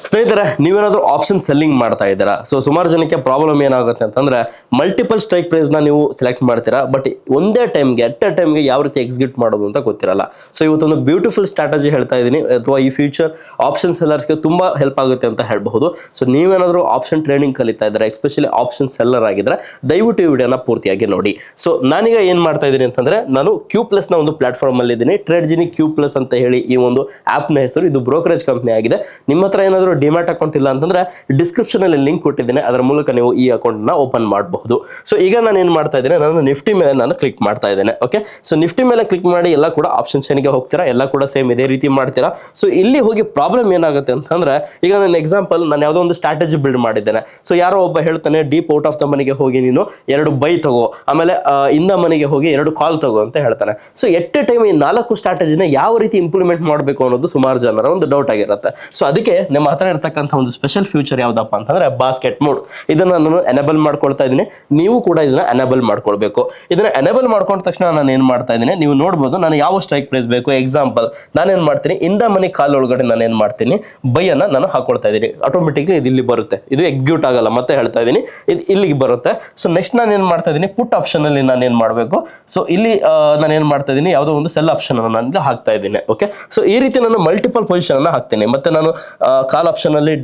ಸ್ನೇಹಿತರೆ, ನೀವೇನಾದ್ರೂ option selling ಮಾಡ್ತಾ ಇದ್ದೀರಾ? ಸೊ ಸುಮಾರು ಜನಕ್ಕೆ ಪ್ರಾಬ್ಲಮ್ ಏನಾಗುತ್ತೆ ಅಂತಂದ್ರೆ ಮಲ್ಟಿಪಲ್ ಸ್ಟ್ರೈಕ್ ಪ್ರೈಸ್ ನ ನೀವು ಸೆಲೆಕ್ಟ್ ಮಾಡ್ತೀರಾ, ಬಟ್ ಒಂದೇ ಟೈಮ್ಗೆ ಅಟ್ ಅ ಟೈಮ್ಗೆ ಯಾವ ರೀತಿ ಎಕ್ಸಿಕ್ಯೂಟ್ ಮಾಡೋದು ಅಂತ ಗೊತ್ತಿರಲ್ಲ. ಸೊ ಇವತ್ತೊಂದು ಬ್ಯೂಟಿಫುಲ್ ಸ್ಟ್ರಾಟಜಿ ಹೇಳ್ತಾ ಇದ್ದೀನಿ, ಅಥವಾ ಈ ಫ್ಯೂಚರ್ ಆಪ್ಷನ್ ಸೆಲ್ಲರ್ಸ್ಗೆ ತುಂಬಾ ಹೆಲ್ಪ್ ಆಗುತ್ತೆ ಅಂತ ಹೇಳ್ಬಹುದು. ಸೊ ನೀವೇನಾದ್ರೂ ಆಪ್ಷನ್ ಟ್ರೇಡಿಂಗ್ ಕಲಿತಾ ಇದ್ದಾರೆ, ಎಸ್ಪೆಷಲಿ ಆಪ್ಷನ್ ಸೆಲ್ಲರ್ ಆಗಿದ್ರೆ ದಯವಿಟ್ಟು ಈ ವಿಡಿಯೋನ ಪೂರ್ತಿಯಾಗಿ ನೋಡಿ. ಸೊ ನಾನೀಗ ಏನ್ ಮಾಡ್ತಾ ಇದ್ದೀನಿ ಅಂತಂದ್ರೆ, ನಾನು ಕ್ಯೂ ಪ್ಲಸ್ ನ ಒಂದು ಪ್ಲಾಟ್ಫಾರ್ಮ್ ಅಲ್ಲಿ ಇದ್ದೀನಿ. ಟ್ರೇಡ್ ಜಿನಿ ಕ್ಯೂ ಪ್ಲಸ್ ಅಂತ ಹೇಳಿ ಈ ಒಂದು ಆಪ್ ನ ಹೆಸರು. ಇದು ಬ್ರೋಕರೇಜ್ ಕಂಪನಿ ಆಗಿದೆ. ನಿಮ್ಮ ಹತ್ರ ಏನಾದರೂ ಡಿಮ್ಯಾಟ್ ಅಕೌಂಟ್ ಇಲ್ಲ ಅಂತಂದ್ರೆ ಡಿಸ್ಕ್ರಿಪ್ಷನ್ ಅಲ್ಲಿ ಲಿಂಕ್ ಕೊಟ್ಟಿದ್ದೇನೆ, ಅದರ ಮೂಲಕ ನೀವು ಈ ಅಕೌಂಟ್ ನ ಓಪನ್ ಮಾಡಬಹುದು. ಸೊ ಈಗ ನಾನು ಏನ್ ಮಾಡ್ತಾ ಇದ್ದೇನೆ, ನಾನು ನಿಫ್ಟಿ ಮೇಲೆ ನಾನು ಕ್ಲಿಕ್ ಮಾಡ್ತಾ ಇದ್ದೇನೆ. ಓಕೆ, ಸೊ ನಿಫ್ಟಿ ಮೇಲೆ ಕ್ಲಿಕ್ ಮಾಡಿ ಎಲ್ಲ ಕೂಡ ಆಪ್ಷನ್ ಚೈನ್ಗೆ ಹೋಗ್ತೀರಾ, ಎಲ್ಲ ಕೂಡ ಸೇಮ್ ಇದೇ ರೀತಿ ಮಾಡ್ತೀರಾ. ಸೊ ಇಲ್ಲಿ ಹೋಗಿ ಪ್ರಾಬ್ಲಮ್ ಏನಾಗುತ್ತೆ ಅಂತಂದ್ರೆ, ಈಗ ನನ್ನ ಎಕ್ಸಾಂಪಲ್ ನಾನು ಯಾವುದೋ ಒಂದು ಸ್ಟ್ರಾಟಜಿ ಬಿಲ್ಡ್ ಮಾಡಿದ್ದೇನೆ. ಸೊ ಯಾರೋ ಒಬ್ಬ ಹೇಳ್ತಾನೆ ಡೀಪ್ ಔಟ್ ಆಫ್ ದ ಮನಿಗೆ ಹೋಗಿ ನೀನು 2 ಬೈ ತಗೋ, ಆಮೇಲೆ ಇನ್ ದ ಮನಿಗೆ ಹೋಗಿ 2 ಕಾಲ್ ತಗೋ ಅಂತ ಹೇಳ್ತಾನೆ. ಸೊ ಎಟ್ ಎ ಟೈಮ್ ಈ 4 ಸ್ಟ್ರಾಟಜಿನ ಯಾವ ರೀತಿ ಇಂಪ್ಲಿಮೆಂಟ್ ಮಾಡಬೇಕು ಅನ್ನೋದು ಸುಮಾರು ಜನರ ಒಂದು ಡೌಟ್ ಆಗಿರುತ್ತೆ. ಸೊ ಅದಕ್ಕೆ ನಿಮ್ಮ ಹತ್ರ ಇರತಕ್ಕಂಥ ಒಂದು ಸ್ಪೆಷಲ್ ಫ್ಯೂಚರ್ ಯಾವ್ದಪ್ಪ ಅಂತಂದ್ರೆ ಬಾಸ್ಕೆಟ್ ಮೋಡ್. ಇದನ್ನ ನಾನು ಎನೇಬಲ್ ಮಾಡ್ಕೊಳ್ತಾ ಇದ್ದೀನಿ, ನೀವು ಕೂಡ ಇದನ್ನ ಎನೇಬಲ್ ಮಾಡ್ಕೊಳ್ಬೇಕು. ಇದನ್ನ ಎನೇಬಲ್ ಮಾಡ್ಕೊಂಡ ತಕ್ಷಣ ನಾನು ಏನ್ ಮಾಡ್ತಾ ಇದ್ದೀನಿ, ನೀವು ನೋಡ್ಬೋದು ನಾನು ಯಾವ ಸ್ಟ್ರೈಕ್ ಪ್ರೈಸ್ ಬೇಕು. ಎಕ್ಸಾಂಪಲ್ ನಾನೇನ್ ಮಾಡ್ತೀನಿ, ಇಂದ ಮನಿ ಕಾಲ್ ಒಳಗಡೆ ನಾನು ಏನ್ ಮಾಡ್ತೀನಿ, ಬೈ ಅನ್ನ ನಾನು ಹಾಕೊಳ್ತಾ ಇದ್ದೀನಿ. ಆಟೋಮೆಟಿಕ್ಲಿ ಇದು ಇಲ್ಲಿ ಬರುತ್ತೆ, ಇದು ಎಕ್ಸಿಕ್ಯೂಟ್ ಆಗಲ್ಲ. ಮತ್ತೆ ಹೇಳ್ತಾ ಇದ್ದೀನಿ, ಇದು ಇಲ್ಲಿಗೆ ಬರುತ್ತೆ. ಸೊ ನೆಕ್ಸ್ಟ್ ನಾನು ಏನ್ ಮಾಡ್ತಾ ಇದ್ದೀನಿ, ಪುಟ್ ಆಪ್ಷನ್ ಅಲ್ಲಿ ನಾನು ಏನ್ ಮಾಡಬೇಕು, ಸೊ ಇಲ್ಲಿ ನಾನು ಏನ್ ಮಾಡ್ತಾ ಇದ್ದೀನಿ, ಯಾವುದೋ ಒಂದು ಸೆಲ್ ಆಪ್ಷನ್ ಅನ್ನು ನಾನು ಹಾಕ್ತಾ ಇದ್ದೀನಿ. ಓಕೆ, ಸೊ ಈ ರೀತಿ ನಾನು ಮಲ್ಟಿಪಲ್ ಪೊಸಿಷನ್ ಅನ್ನ ಹಾಕ್ತೀನಿ. ಮತ್ತೆ ನಾನು ಕಾಲ್ ಆಪ್ಷನ್ ಅಲ್ಲಿ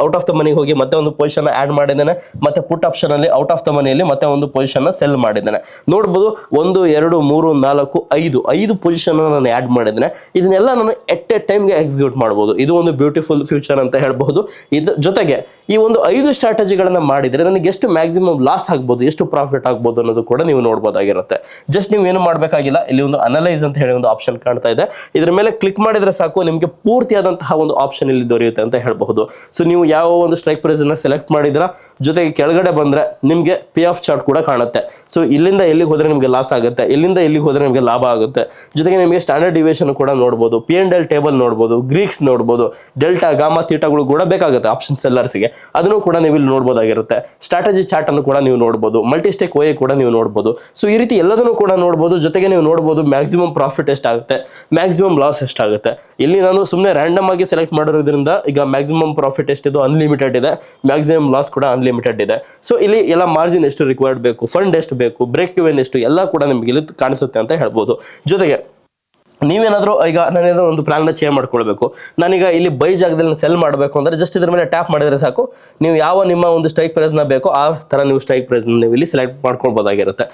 ಔಟ್ ಆಫ್ ದ ಮನಿ ಹೋಗಿ ಮತ್ತೆ ಒಂದು ಪೊಸಿಷನ್ ಆಡ್ ಮಾಡಿದ್ದೇನೆ, ಮತ್ತೆ ಪುಟ್ ಆಪ್ಷನ್ ಅಲ್ಲಿ ಔಟ್ ಆಫ್ ದ ಮನಿಯಲ್ಲಿ ಮತ್ತೆ ಒಂದು ಪೊಸಿಷನ್ ಸೆಲ್ ಮಾಡಿದ್ದೇನೆ. ನೋಡ್ಬೋದು 1 2 3 4 5 ಪೊಸಿಷನ್ ನಾನು ಆಡ್ ಮಾಡಿದ್ದೇನೆ. ಇದನ್ನೆಲ್ಲ ನಾನು ಎಟ್ ಎ ಟೈಮ್ಗೆ ಎಕ್ಸಿಕ್ಯೂಟ್ ಮಾಡಬಹುದು. ಇದು ಒಂದು ಬ್ಯೂಟಿಫುಲ್ ಫ್ಯೂಚರ್ ಅಂತ ಹೇಳಬಹುದು. ಇದ್ರ ಜೊತೆಗೆ ಈ ಒಂದು 5 ಸ್ಟ್ರಾಟಜಿಗಳನ್ನ ಮಾಡಿದ್ರೆ ನನಗೆ ಎಷ್ಟು ಮ್ಯಾಕ್ಸಿಮಮ್ ಲಾಸ್ ಆಗ್ಬೋದು, ಎಷ್ಟು ಪ್ರಾಫಿಟ್ ಆಗ್ಬೋದು ಅನ್ನೋದು ಕೂಡ ನೀವು ನೋಡ್ಬೋದಾಗಿರುತ್ತೆ. ಜಸ್ಟ್ ನೀವು ಏನು ಮಾಡಬೇಕಾಗಿಲ್ಲ, ಇಲ್ಲಿ ಒಂದು ಅನಲೈಸ್ ಅಂತ ಹೇಳಿ ಒಂದು ಆಪ್ಷನ್ ಕಾಣ್ತಾ ಇದೆ. ಇದ್ರ ಮೇಲೆ ಕ್ಲಿಕ್ ಮಾಡಿದ್ರೆ ಸಾಕು, ನಿಮಗೆ ಪೂರ್ತಿಯಾದಂತಹ ಒಂದು ಆಪ್ಷನ್ ಇಲ್ಲಿ ದೊರೆಯುತ್ತೆ ಅಂತ ಹೇಳಬಹುದು. ಸೊ ನೀವು ಯಾವ ಒಂದು ಸ್ಟ್ರೈಕ್ ಪ್ರೈಸ್ ಅನ್ನ ಸೆಲೆಕ್ಟ್ ಮಾಡಿದ್ರ, ಜೊತೆಗೆ ಕೆಳಗಡೆ ಬಂದ್ರೆ ನಿಮಗೆ ಪೇ ಆಫ್ ಚಾರ್ಟ್ ಕೂಡ ಕಾಣುತ್ತೆ. ಸೊ ಇಲ್ಲಿಂದ ಎಲ್ಲಿಗೆ ಹೋದ್ರೆ ನಿಮಗೆ ಲಾಸ್ ಆಗುತ್ತೆ, ಇಲ್ಲಿಂದ ಎಲ್ಲಿಗೆ ಹೋದ್ರೆ ನಿಮಗೆ ಲಾಭ ಆಗುತ್ತೆ. ಜೊತೆಗೆ ನಿಮಗೆ ಸ್ಟ್ಯಾಂಡರ್ಡ್ ಡಿವಿಯೇಷನ್ ಕೂಡ ನೋಡಬಹುದು, P&L ಟೇಬಲ್ ನೋಡಬಹುದು, ಗ್ರೀಕ್ಸ್ ನೋಡಬಹುದು, ಡೆಲ್ಟಾ ಗಾಮಾ ಥೀಟಾಗಳು ಕೂಡ ಬೇಕಾಗುತ್ತೆ ಆಪ್ಷನ್ ಸೆಲ್ಲರ್ಸ್ಗೆ. ಅದನ್ನು ಕೂಡ ನೀವು ಇಲ್ಲಿ ನೋಡಬಹುದಾಗಿರುತ್ತೆ. ಸ್ಟ್ರಾಟಜಿ ಚಾರ್ಟ್ ಅನ್ನು ಕೂಡ ನೀವು ನೋಡಬಹುದು, ಮಲ್ಟಿಸ್ಟೇಕ್ OA ಕೂಡ ನೀವು ನೋಡಬಹುದು. ಸೊ ಈ ರೀತಿ ಎಲ್ಲದನ್ನು ಕೂಡ ನೋಡಬಹುದು. ಜೊತೆಗೆ ನೀವು ನೋಡಬಹುದು ಮ್ಯಾಕ್ಸಿಮಮ್ ಪ್ರಾಫಿಟ್ ಎಷ್ಟಾಗುತ್ತೆ, ಮ್ಯಾಕ್ಸಿಮಮ್ ಲಾಸ್ ಎಷ್ಟಾಗುತ್ತೆ. ಇಲ್ಲಿ ನಾನು ಸುಮ್ಮನೆ ರ್ಯಾಂಡಮ್ ಆಗಿ ಸೆಲೆಕ್ಟ್ ಮಾಡಿರೋದ್ರಿಂದ ಈಗ ಮ್ಯಾಕ್ಸಿಮಮ್ ಪ್ರಾಫಿಟ್ ಎಷ್ಟಿದೆ ಅನ್ಲಿಮಿಟೆಡ್ ಇದೆ, ಮ್ಯಾಕ್ಸಿಮಮ್ ಲಾಸ್ ಕೂಡ ಅನ್ಲಿಮಿಟೆಡ್ ಇದೆ. ಸೊ ಇಲ್ಲಿ ಎಲ್ಲ ಮಾರ್ಜಿನ್ ಎಷ್ಟು ರಿಕ್ವೈರ್ಡ್ ಬೇಕು, ಫಂಡ್ ಎಷ್ಟು ಬೇಕು, ಬ್ರೇಕ್ ಇವೆನ್ ಎಷ್ಟು, ಎಲ್ಲ ಕೂಡ ನಿಮಗೆ ಇಲ್ಲಿ ಕಾಣಿಸುತ್ತೆ ಅಂತ ಹೇಳ್ಬೋದು. ಜೊತೆಗೆ ನೀವೇನಾದ್ರೂ ಈಗ ನಾನೇನೋ ಒಂದು ಪ್ಲಾನ್ ನ ಚೇಂಜ್ ಮಾಡ್ಕೊಳ್ಬೇಕು, ನಾನೀಗ ಇಲ್ಲಿ ಬೈ ಜಾಗದಲ್ಲಿ ಸೆಲ್ ಮಾಡಬೇಕು ಅಂದ್ರೆ ಜಸ್ಟ್ ಇದ್ರ ಮೇಲೆ ಟ್ಯಾಪ್ ಮಾಡಿದ್ರೆ ಸಾಕು, ನೀವು ಯಾವ ನಿಮ್ಮ ಒಂದು ಸ್ಟ್ರೈಕ್ ಪ್ರೈಸ್ ನ ಬೇಕೋ ಆ ತರ ನೀವು ಸ್ಟ್ರೈಕ್ ಪ್ರೈಸ್ ನೀವು ಇಲ್ಲಿ ಸೆಲೆಕ್ಟ್ ಮಾಡ್ಕೊಳ್ಬಹುದಾಗಿರುತ್ತೆ.